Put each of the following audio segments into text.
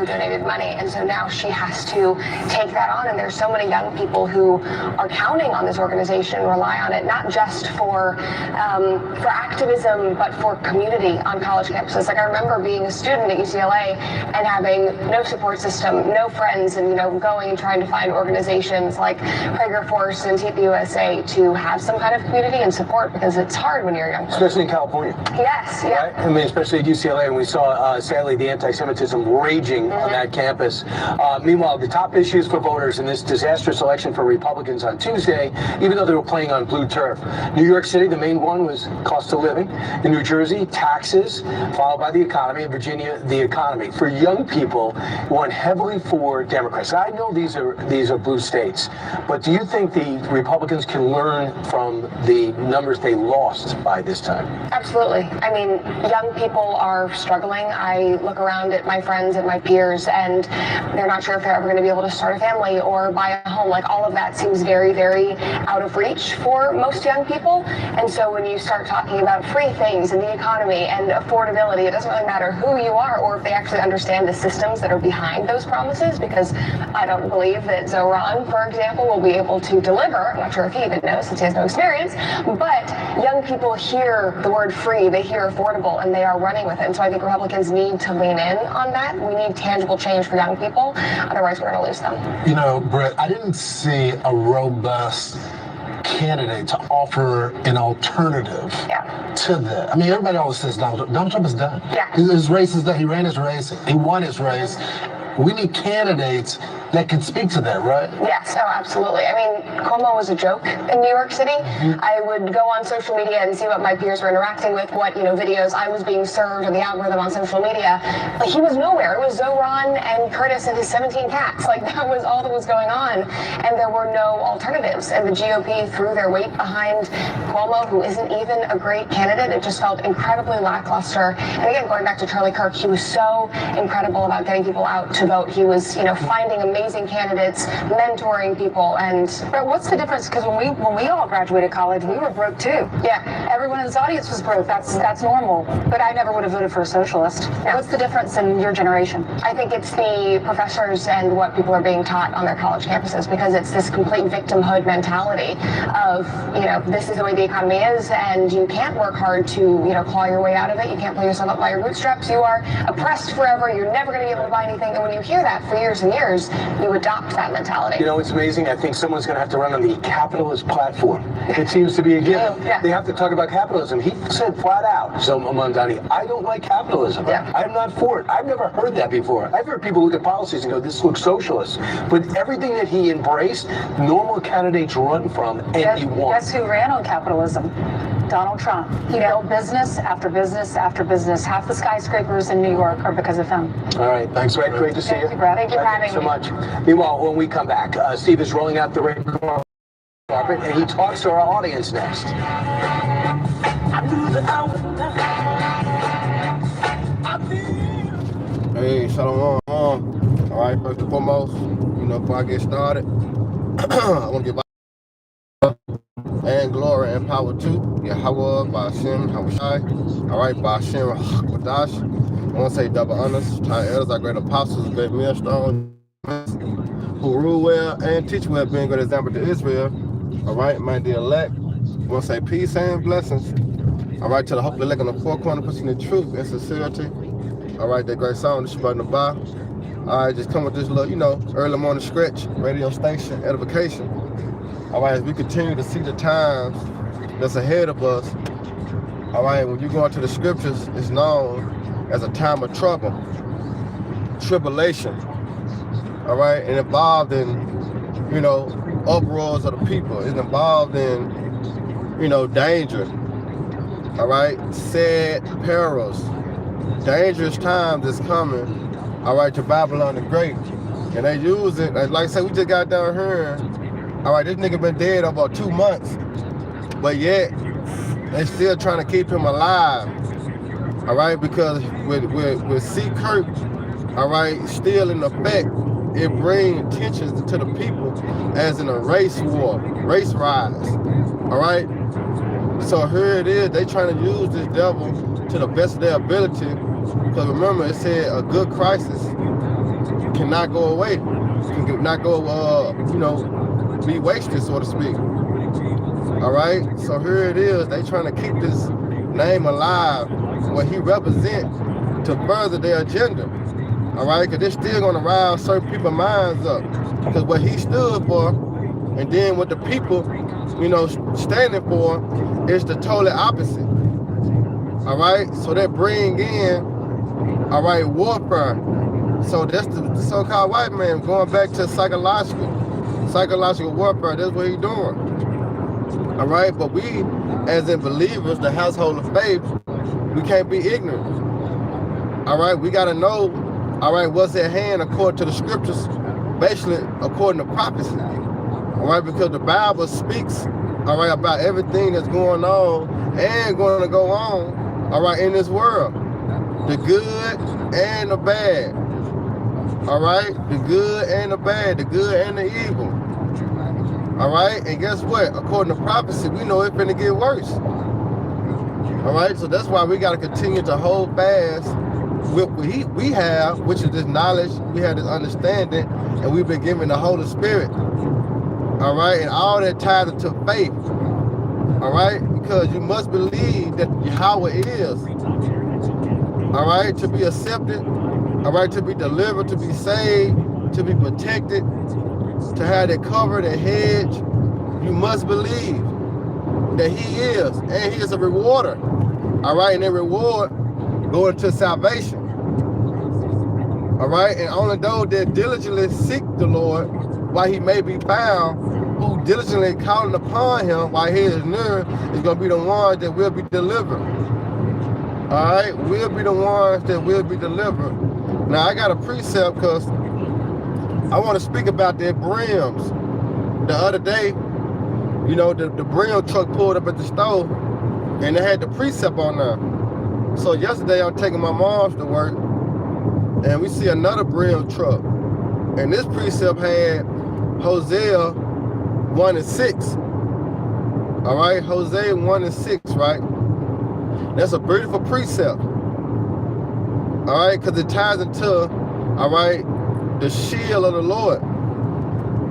who donated money, and so now she has to take that on. And there's so many young people who are counting on this organization, rely on it, not just for activism, but for community on college campuses. Like, I remember being a student at UCLA and having no support system, no friends, and going and trying to find organizations like Prager Force and TPUSA to have some kind of community and support, because it's hard when you're young. Especially in California. Yes, yeah. Right? I mean, especially at UCLA, and we saw, sadly, the anti-Semitism raging on that campus. Meanwhile, the top issues for voters in this disastrous election for Republicans on Tuesday, even though they were playing on blue turf. New York City, the main one was cost of living. In New Jersey, taxes, followed by the economy. In Virginia, the economy. For young people, went heavily for Democrats. I know these are blue states, but do you think the Republicans can learn from the numbers they lost by this time? Absolutely. I mean, young people are struggling. I look around at my friends and my peers, and they're not sure if they're ever going to be able to start a family or buy a home. Like, all of that seems very, very out of reach for most young people. And so when you start talking about free things and the economy and affordability, it doesn't really matter who you are or if they actually understand the systems that are behind those promises, because I don't believe that Zoran, for example, will be able to deliver. I'm not sure if he even knows, since he has no experience, but young people hear the word free, they hear affordable, and they are running with it. And so I think Republicans need to lean in on that. We need tangible change for young people, otherwise we're going to lose them. You know, Brett, I didn't see a robust candidate to offer an alternative to that. I mean, everybody always says Donald Trump is done. Yeah. His race is done. He ran his race. He won his race. We need candidates that can speak to that, right? Yes, oh, absolutely. I mean, Cuomo was a joke in New York City. I would go on social media and see what my peers were interacting with, what, videos I was being served or the algorithm on social media. But he was nowhere. It was Zoran and Curtis and his 17 cats. Like, that was all that was going on. And there were no alternatives. And the GOP threw their weight behind Cuomo, who isn't even a great candidate. It just felt incredibly lackluster. And again, going back to Charlie Kirk, he was so incredible about getting people out to vote. He was, finding amazing candidates, mentoring people. And but what's the difference? Because when we all graduated college, we were broke too. Yeah, everyone in this audience was broke. That's normal. But I never would have voted for a socialist. No. What's the difference in your generation? I think it's the professors and what people are being taught on their college campuses, because it's this complete victimhood mentality of, this is the way the economy is, and you can't work hard to, claw your way out of it. You can't pull yourself up by your bootstraps. You are oppressed forever. You're never going to be able to buy anything. And when you hear that for years and years, you adopt that mentality. It's amazing. I think someone's going to have to run on the capitalist platform. It seems to be a given. Yeah. They have to talk about capitalism. He said flat out, so Mamdani, I don't like capitalism. Yeah. I'm not for it. I've never heard that before. I've heard people look at policies and go, this looks socialist. But everything that he embraced, normal candidates run from, and he won. Guess who ran on capitalism? Donald Trump. He built business after business after business. Half the skyscrapers in New York are because of him. All right. Thanks, Brett. Great to see you. Thank you, Brett. Thank you for having me. so much. Meanwhile, when we come back, Steve is rolling out the red carpet, and he talks to our audience next. Hey, shalom. All right, first and foremost, before I get started, I want to give and glory and power to Yahweh, Ba'ashem, Hawashai. All right, Ba'ashem, Haqadash. I want to say double honors to our elders, our great apostles, great millstone, who rule well and teach well, being good example to Israel. All right, my dear elect. I want to say peace and blessings. All right, to the hope of the elect on the four corner, pushing the truth and sincerity. All right, that great song, the Shabbat Naba. All right, just come with this little, early morning stretch, radio station, edification. All right, as we continue to see the times that's ahead of us, all right, when you go into the scriptures, it's known as a time of trouble, tribulation, all right, and involved in, uproars of the people. It's involved in, danger, all right, sad perils, dangerous times is coming, all right, to Babylon the Great. And they use it, like I said, we just got down here. All right, this nigga been dead about 2 months, but yet they still trying to keep him alive. All right, because with C. Kirk, all right, still in effect, it brings tensions to the people as in a race war, race riots. All right, so here it is. They trying to use this devil to the best of their ability. Because remember, it said a good crisis cannot go away, cannot go, be wasted, so to speak. All right, so here it is. They trying to keep this name alive, what he represents, to further their agenda. All right, because they're still going to rile certain people's minds up. Because what he stood for, and then what the people, standing for, is the totally opposite. All right, so they bring in, all right, warfare. So that's the so-called white man going back to psychological warfare. That's what he's doing. All right, but we, as in believers, the household of faith, we can't be ignorant. All right, we got to know, all right, what's at hand according to the scriptures, basically according to prophecy. All right, because the Bible speaks, all right, about everything that's going on and going to go on, all right, in this world. The good and the bad. All right, the good and the bad, the good and the evil. All right, and guess what? According to prophecy, we know it's finna get worse. All right, so that's why we got to continue to hold fast with what we have, which is this knowledge, we have this understanding, and we've been given the Holy Spirit. All right, and all that ties into faith. All right, because you must believe that Yahweh is. All right, to be accepted. All right, to be delivered, to be saved, to be protected, to have that cover, that hedge. You must believe that he is, and he is a rewarder. All right, and that reward going to salvation. All right, and only those that diligently seek the Lord while he may be found, who diligently calling upon him while he is near, is going to be the ones that will be delivered. All right, we'll be the ones that will be delivered. Now, I got a precept because I want to speak about their brims. The other day, the brim truck pulled up at the store, and they had the precept on there. So yesterday, I'm taking my mom's to work, and we see another brim truck. And this precept had Hosea 1:6. All right, Hosea 1:6, right? That's a beautiful precept. All right, because it ties into, all right, the shield of the Lord.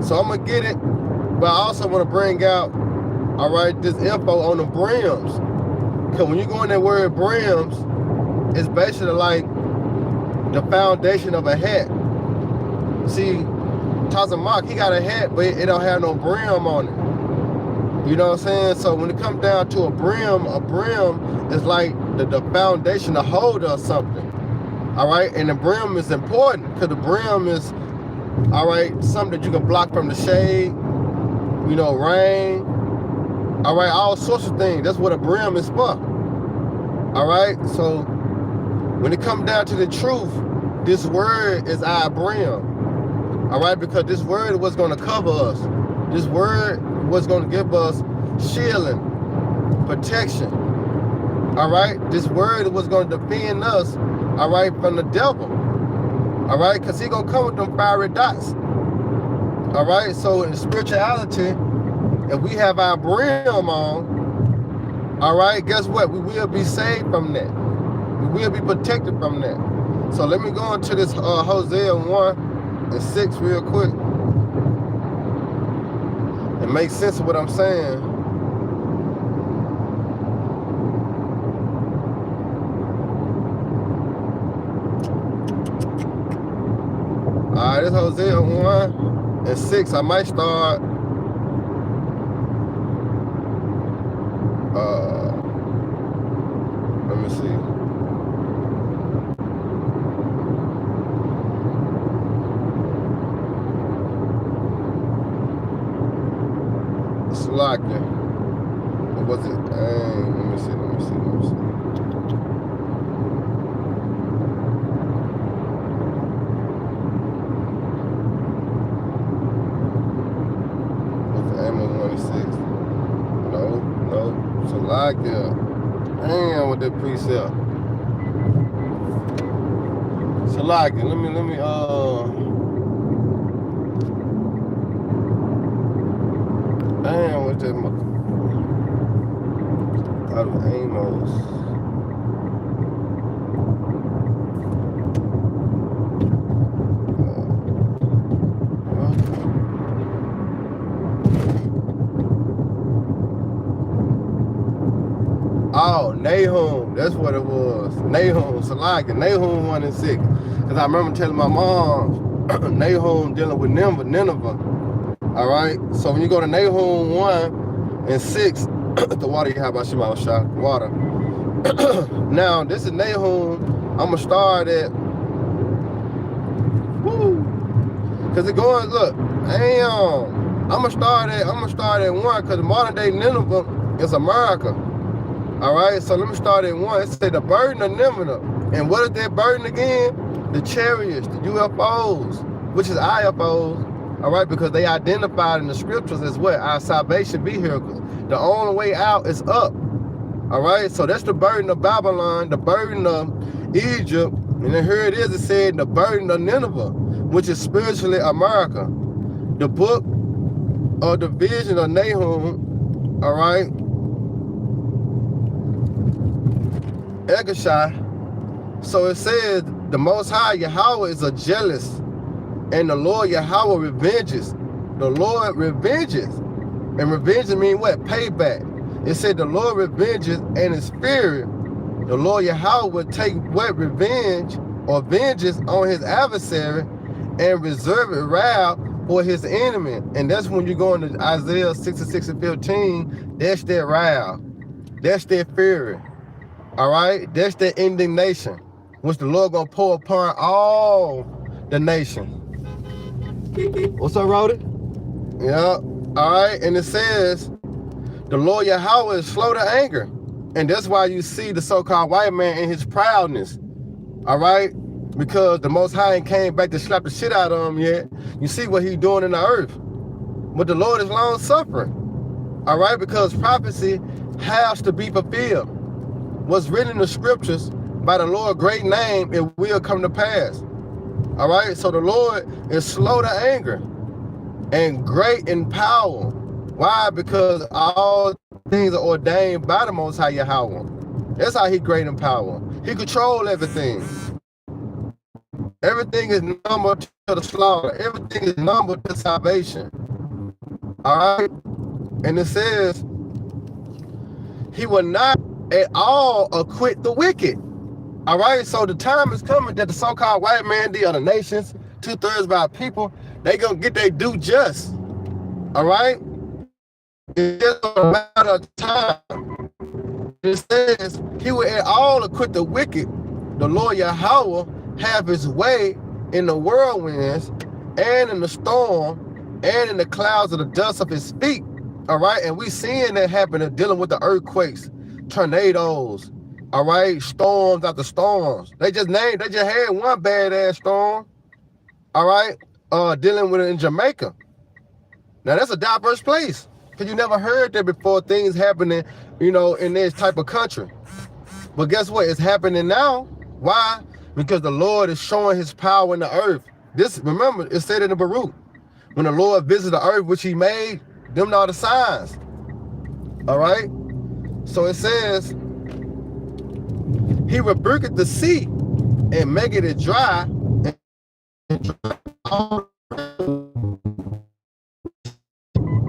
So I'm going to get it, but I also want to bring out, all right, this info on the brims. Because when you go in that word brims, it's basically like the foundation of a hat. See, Mark, he got a hat, but it don't have no brim on it. You know what I'm saying? So when it comes down to a brim is like the foundation, the holder of something. All right, and the brim is important because the brim is, all right, something that you can block from the shade, rain, all right, all sorts of things. That's what a brim is for. All right, so when it comes down to the truth, this word is our brim. All right, because this word was going to cover us. This word was going to give us shielding, protection. All right, this word was going to defend us, all right, from the devil. All right, because he's going to come with them fiery dots. All right, so in spirituality, if we have our brim on, all right, guess what? We will be saved from that. We will be protected from that. So let me go into this Hosea 1:6 real quick. It makes sense of what I'm saying. All right, this Hosea 1:6. I might start. Let me see. Slacking. What was it? Let me see. Amos 1:6. No. Salakia. Damn, with that precept. Salakia. Let me damn, with that out of Amos. Oh, Nahum. That's what it was. Nahum. Salaka. Nahum 1 and 6. Because I remember telling my mom, Nahum dealing with Nineveh. All right? So when you go to Nahum 1 and 6, the water you have about Shema Shah, water. Now, this is Nahum. I'm going to start at, because it goes, look, damn. I'm gonna start at 1, because the modern day Nineveh is America. All right, so let me start at 1. It said the burden of Nineveh. And what is that burden again? The chariots, the UFOs, which is IFOs. All right, because they identified in the scriptures as what? Our salvation vehicles. The only way out is up. All right, so that's the burden of Babylon, the burden of Egypt. And then here it is, it said the burden of Nineveh, which is spiritually America. The book of the vision of Nahum, all right, Egashai. So it says the Most High Yahweh is a jealous, and the Lord Yahweh revenges. The Lord revenges. And revenge means what? Payback. It said the Lord revenges and is furious. The Lord Yahweh would take what? Revenge or vengeance on his adversary and reserve it wrath for his enemy. And that's when you go into Isaiah 66 and 15, that's their wrath. That's their fury. All right? That's their indignation, which the Lord gonna pour upon all the nation. What's up, Rody? Yeah. All right. And it says, the Lord Yahweh is slow to anger. And that's why you see the so-called white man in his proudness. All right? Because the Most High ain't came back to slap the shit out of him yet. You see what he's doing in the earth. But the Lord is long suffering. All right? Because prophecy has to be fulfilled. What's written in the scriptures by the Lord's great name, it will come to pass. All right? So the Lord is slow to anger and great in power. Why? Because all things are ordained by the Most High Yahweh. That's how he great in power. He control everything. Everything is numbered to the slaughter. Everything is numbered to salvation. All right? And it says, he will not at all acquit the wicked. All right? So the time is coming that the so-called white man, the other nations, 2/3 of our people, they gonna get their due just. All right? It's just a matter of time. It says, he will at all acquit the wicked. The Lord Yahweh have his way in the whirlwinds and in the storm and in the clouds of the dust of his feet. All right, and we seeing that happen, dealing with the earthquakes, tornadoes, all right, storms after storms. They just had one badass storm, all right, dealing with it in Jamaica. Now that's a diverse place, because you never heard that before, things happening, you know, in this type of country. But guess what? It's happening now. Why? Because the Lord is showing his power in the earth. This, remember, it said in the Baruch, when the Lord visited the earth, which he made, them are the signs. All right? So it says, he rebuketh the sea and maketh it dry,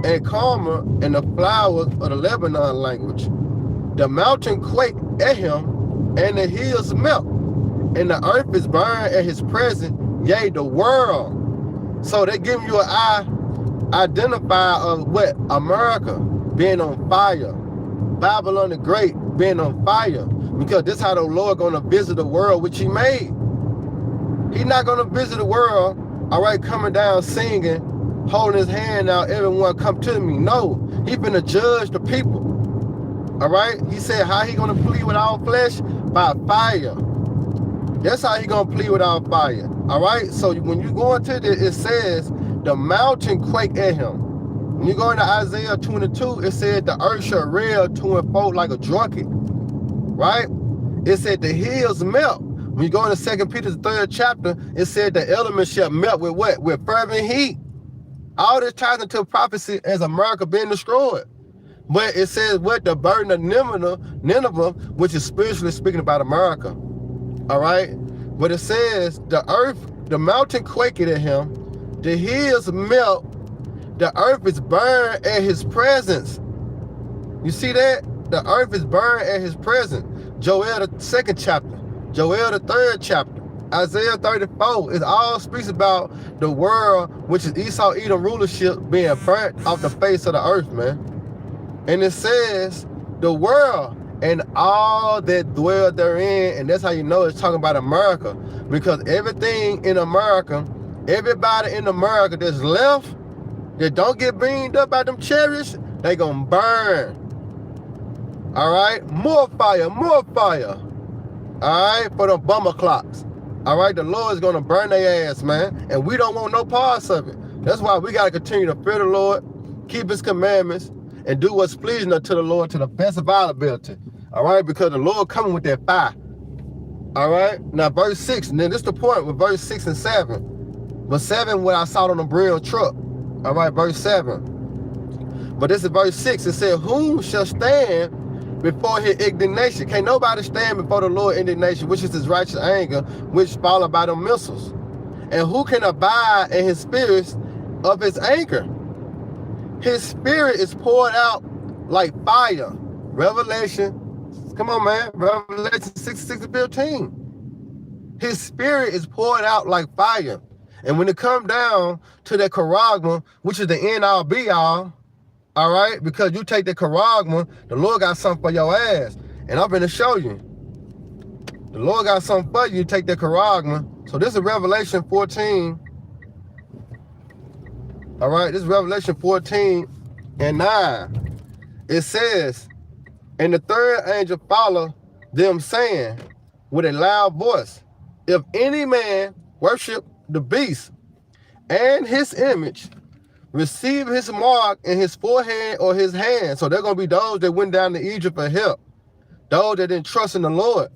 and calmer in the flowers of the Lebanon language. The mountain quake at him, and the hills melt, and the earth is burned at his presence, yea, the world. So they give you an identifier of what? America being on fire. Babylon the Great being on fire. Because this is how the Lord gonna visit the world which he made. He's not gonna visit the world, all right, coming down singing, holding his hand out, everyone come to me. No, he finna judge the people. All right? He said how he gonna plead with our flesh? By fire. That's how he gonna plead with our fire. All right? So when you go into this, it says the mountain quake at him. When you go into Isaiah 22, it said the earth shall reel to and fro like a drunkard. Right? It said the hills melt. When you go into 2 Peter, the 3rd chapter, it said the elements shall melt with what? With fervent heat. All this ties into prophecy as America being destroyed. But it says what? The burden of Nineveh, which is spiritually speaking about America. All right? But it says the earth, the mountain quaketh at him, the hills melt, the earth is burned at his presence. You see that? the earth is burned at his presence. Joel the 2nd chapter, Joel the 3rd chapter, Isaiah 34. It all speaks about the world, which is Esau Edom rulership, being burnt off the face of the earth, man. And it says the world and all that dwell therein, and that's how you know it's talking about America, because everything in America, everybody in America that's left, that don't get beamed up by them chariots, they gonna burn. All right, more fire, more fire. All right, for them bummer clocks. All right, the Lord is gonna burn their ass, man, and we don't want no parts of it. That's why we gotta continue to fear the Lord, keep His commandments, and do what's pleasing unto the Lord to the best of our ability. All right, because the Lord coming with that fire. All right, now verse 6, and then this is the point with verse 6 and 7. But 7, what I saw on the bridal truck. All right, verse 7. But this is verse 6. It said, whom shall stand before his indignation? Can't nobody stand before the Lord's indignation, which is his righteous anger, which followed by the missiles. And who can abide in his spirits of his anger? His spirit is poured out like fire. Revelation, come on, man. Revelation 6:15. His spirit is poured out like fire. And when it come down to that charagma, which is the end all be all right, because you take the charagma, the Lord got something for your ass. And I'm going to show you. The Lord got something for you, you take the charagma. So this is Revelation 14. All right, this is Revelation 14 and 9. It says, and the third angel followed them, saying with a loud voice, if any man worship the beast and his image, receive his mark in his forehead or his hand. So they're going to be those that went down to Egypt for help, those that didn't trust in the Lord.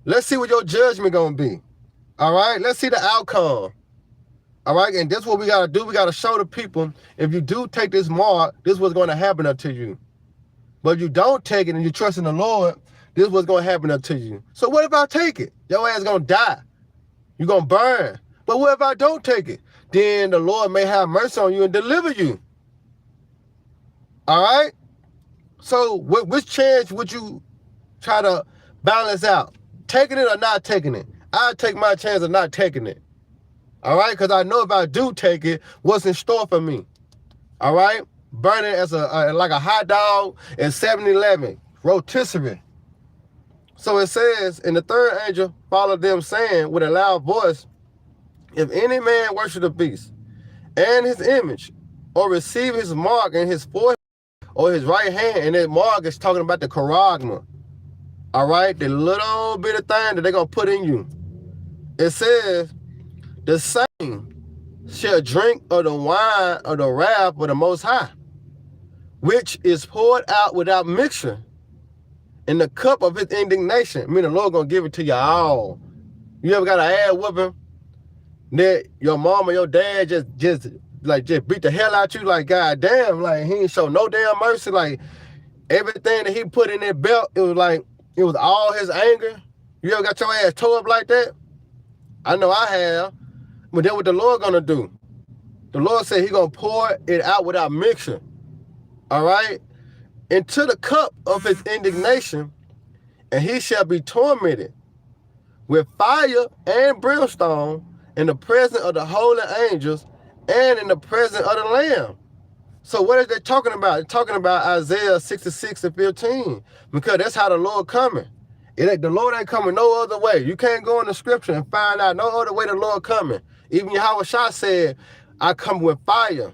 Let's see what your judgment going to be. All right, let's see the outcome. All right, and that's what we got to do. We got to show the people, if you do take this mark, this is what's going to happen unto you. But if you don't take it and you trust in the Lord, this is what's going to happen unto you. So what if I take it? Your ass going to die. You're going to burn. But what if I don't take it? Then the Lord may have mercy on you and deliver you. All right? So which chance would you try to balance out? Taking it or not taking it? I'll take my chance of not taking it. All right? Because I know if I do take it, what's in store for me. All right? Burning as like a hot dog in 7-Eleven. Rotisserie. So it says, and the third angel followed them, saying with a loud voice, if any man worship the beast and his image, or receive his mark in his forehead or his right hand, and that mark is talking about the charagma, all right, the little bit of thing that they're going to put in you. It says, the same shall drink of the wine of the wrath of the Most High, which is poured out without mixture in the cup of his indignation. I mean, the Lord going to give it to you all. You ever got an ass whooping that your mom or your dad just beat the hell out you, like, God damn, like, he ain't show no damn mercy, like, everything that he put in that belt, it was all his anger. You ever got your ass tore up like that? I know I have. But then what the Lord gonna do? The Lord said he gonna pour it out without mixture, all right, into the cup of his indignation, and he shall be tormented with fire and brimstone in the presence of the holy angels and in the presence of the Lamb. So what is they talking about? They're talking about Isaiah 66:15, because that's how the Lord coming. The Lord ain't coming no other way. You can't go in the scripture and find out no other way the Lord coming. Even Yahweh Shah said, I come with fire.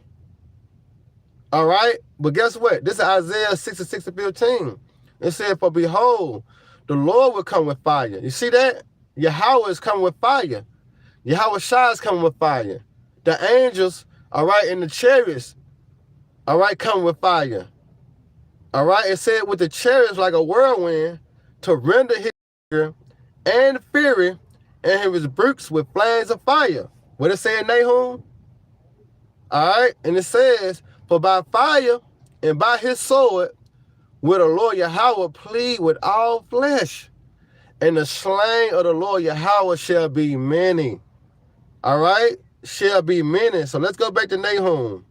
All right? But guess what? This is Isaiah 66:15. It said, for behold, the Lord will come with fire. You see that? Yahweh is coming with fire. Yahweh Shah is coming with fire. The angels, all right, and the chariots, all right, come with fire. All right? It said with the chariots like a whirlwind to render his anger and fury and his brooks with flames of fire. What it say in Nahum? All right? And it says, for by fire and by his sword will the Lord Yahweh plead with all flesh, and the slain of the Lord Yahweh shall be many. All right? Shall be many. So let's go back to Nahum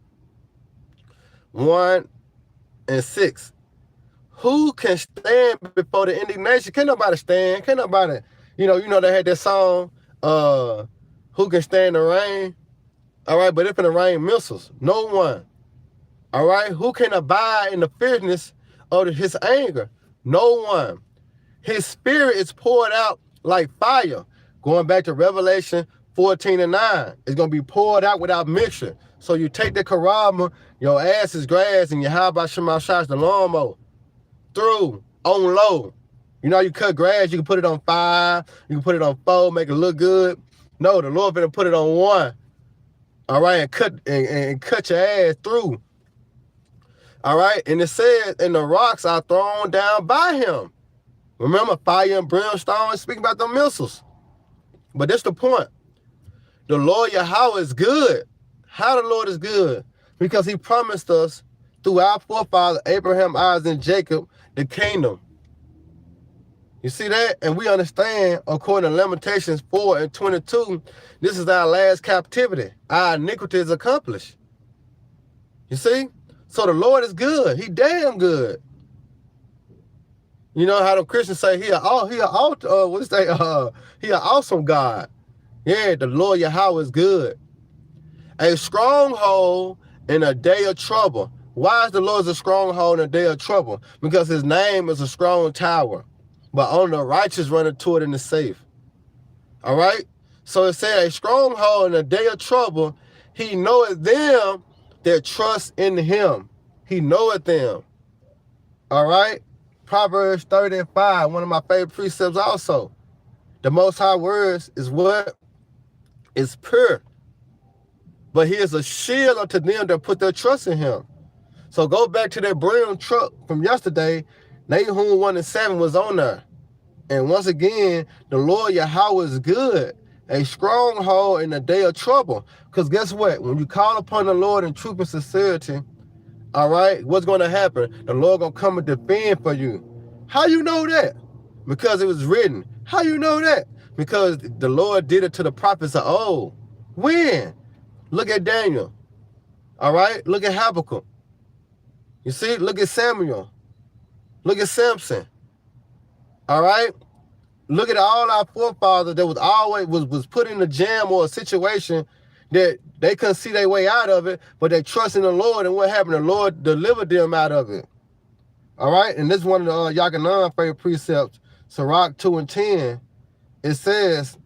1:6. who can stand before the indignation? Can't nobody stand. Can't nobody, you know, they had that song, who can stand the rain? All right, but if it rain missiles, no one. All right, who can abide in the fierceness of his anger? No one. His spirit is poured out like fire. Going back to Revelation 14:9, it's going to be poured out without mixture. So you take the karama, your ass is grass, and your how about Shema shots the lawnmower through on low. You know, you cut grass, you can put it on 5, you can put it on 4, make it look good. No, the Lord finna put it on 1. All right, and cut your ass through. All right, and it says, and the rocks are thrown down by him. Remember, fire and brimstone, speaking about the missiles. But that's the point. The Lord Yahweh is good. How the Lord is good? Because he promised us through our forefathers, Abraham, Isaac, and Jacob, the kingdom. You see that? And we understand, according to Lamentations 4:22, this is our last captivity. Our iniquity is accomplished. You see? So the Lord is good. He damn good. You know how the Christians say he an awesome God. Yeah, the Lord Yahweh is good. A stronghold in a day of trouble. Why is the Lord a stronghold in a day of trouble? Because his name is a strong tower. But only the righteous run into it and is safe. All right? So it said a stronghold in a day of trouble. He knoweth them that trust in him. He knoweth them. All right? Proverbs 30:5, one of my favorite precepts also. The Most High words is what? Is pure. But he is a shield unto them that put their trust in him. So go back to that brim truck from yesterday. Nahum 1:7 was on there. And once again, the Lord Yahweh is good. A stronghold in the day of trouble. Because guess what? When you call upon the Lord in truth and sincerity, all right, what's going to happen? The Lord going to come and defend for you. How you know that? Because it was written. How you know that? Because the Lord did it to the prophets of old. When? Look at Daniel. All right? Look at Habakkuk. You see? Look at Samuel. Look at Samson. All right? Look at all our forefathers that was always was put in a jam or a situation that they couldn't see their way out of it, but they trust in the Lord, and what happened? The Lord delivered them out of it. All right? And this is one of the Yakanan's favorite precepts, Sirach 2:10. It says,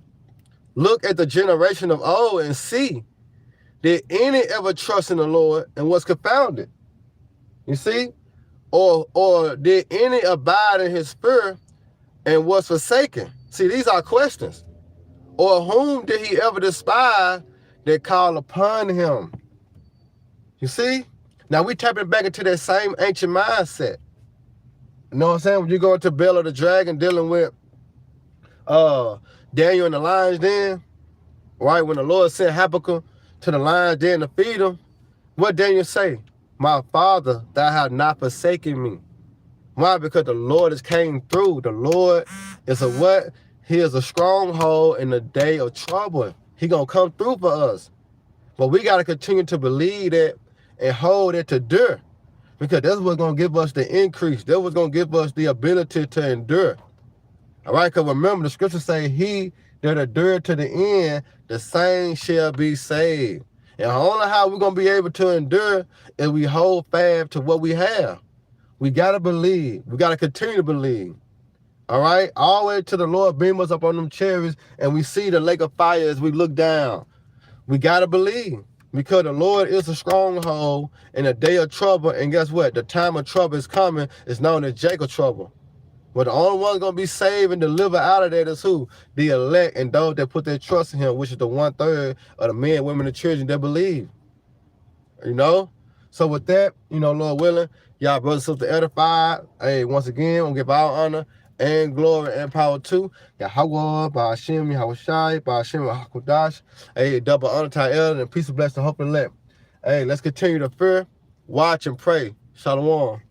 look at the generation of old and see, did any ever trust in the Lord and was confounded? You see? Or did any abide in his spirit and was forsaken? See, these are questions. Or whom did he ever despise that called upon him? You see? Now we tapping back into that same ancient mindset. You know what I'm saying? When you go into Bell of the Dragon dealing with Daniel in the lion's den, right? When the Lord sent Habakkuk to the lion's den to feed him, what Daniel say? My father, thou hast not forsaken me. Why? Because the Lord has came through. The Lord is a what? He is a stronghold in the day of trouble. He gonna come through for us. But we gotta continue to believe that and hold it to endure. Because that's what's gonna give us the increase. That's what's gonna give us the ability to endure. All right, because remember the scriptures say, he that endured to the end, the same shall be saved. And only how we're gonna be able to endure is we hold fast to what we have. We gotta believe. We gotta continue to believe. All right, all the way to the Lord beam us up on them chariots, and we see the lake of fire as we look down. We gotta believe, because the Lord is a stronghold in a day of trouble. And guess what? The time of trouble is coming. It's known as Jacob trouble. But the only one gonna be saved and delivered out of that is who? The elect and those that put their trust in him, which is the 1/3 of the men, women, and children that believe. You know? So with that, you know, Lord willing, y'all brothers and sisters edified. Hey, once again, we'll give all honor and glory and power to Yahweh, Ba'ashem, Yahweh Shai, Ba'ashem, HaKodash. Hey, double honor to our elder and peace and blessing, hope and let. Hey, let's continue to fear, watch, and pray. Shalom.